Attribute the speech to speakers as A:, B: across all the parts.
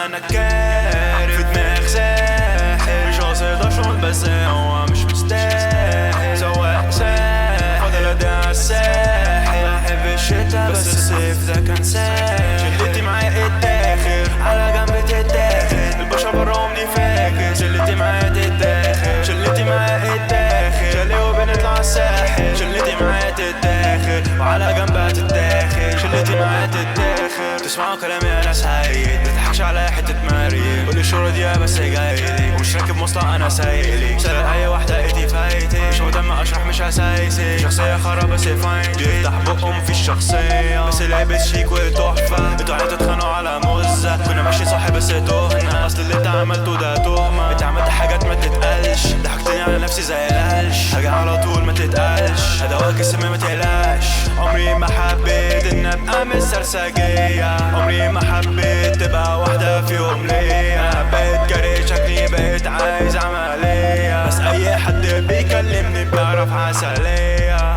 A: انا كارف في دماغ ساحل مش قاصد اشرب بس هو مش مستاهل سواق ساحل فاضل ادي عالساحل بحب الشتا بس الصيف ده كان ساحل شلتي معايا اتاخر على جنب تتاخد البشر براهم دي فاكر شلتي معايا تتاخد شلتي معايا اتاخد شالي وبنطلع الساحل شلتي معايا تتاخد وعلى جنبها تتاخد شلتي معايا تتاخد تسمعوا كلامي يا ناس هايد متضحكش على حتة مريض قولي الشورة دي بس جايلي ومش راكب مواصلة انا سايقلي سرق اي واحدة ايدي فايتي مش مهتم اشرح مش هسايسي شخصية خرا بس فاين بيفتح بقهم في الشخصية بس لابس شيك وتحفة انتوا هتتخانقوا على مزة كنا ماشيين صح بس تهنا اصل اللي انت عملته ده تهمة انت عملت حاجات ما تتقالش ضحكتني على نفسي زي القلش هاجي على طول ما تتقالش هدواك السم ما تقلقش عمري ما حبيت ان ابقى من سرسجية عمري ما حبيت تبقى واحدة في يوم ليا بقيت جري شكلي بقيت عايز عملية بس اي حد بيكلمني بيعرف عسلية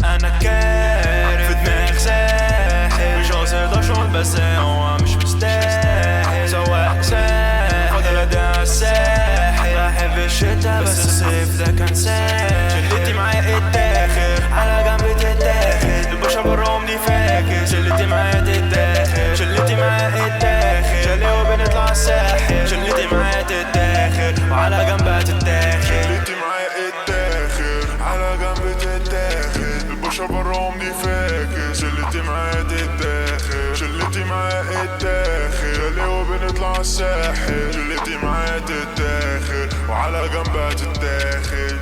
A: انا كارف في دماغ ساحل مش قاصد اشرب بس هو مش مستاهل سواق ساحل فاضل ادي عالساحل بحب الشتا بس الصيف ده كان ساحل شلتي معايا اتاخر على جنب تتاخد البشر براهم دي فاكر شلتي معايا تتاخد شلتي معايا اتاخد شالي وبنطلع الساحل شلتي معايا تتاخد وعلى جنبها تتاخد
B: شلتي معايا اتاخد على جنب تتاخد البشر براهم دي فاكر شلتي معايا تتاخد شلتي معايا اتاخد شالي وبنطلع الساحل شلتي معايا تتاخد وعلى جنبها تتاخد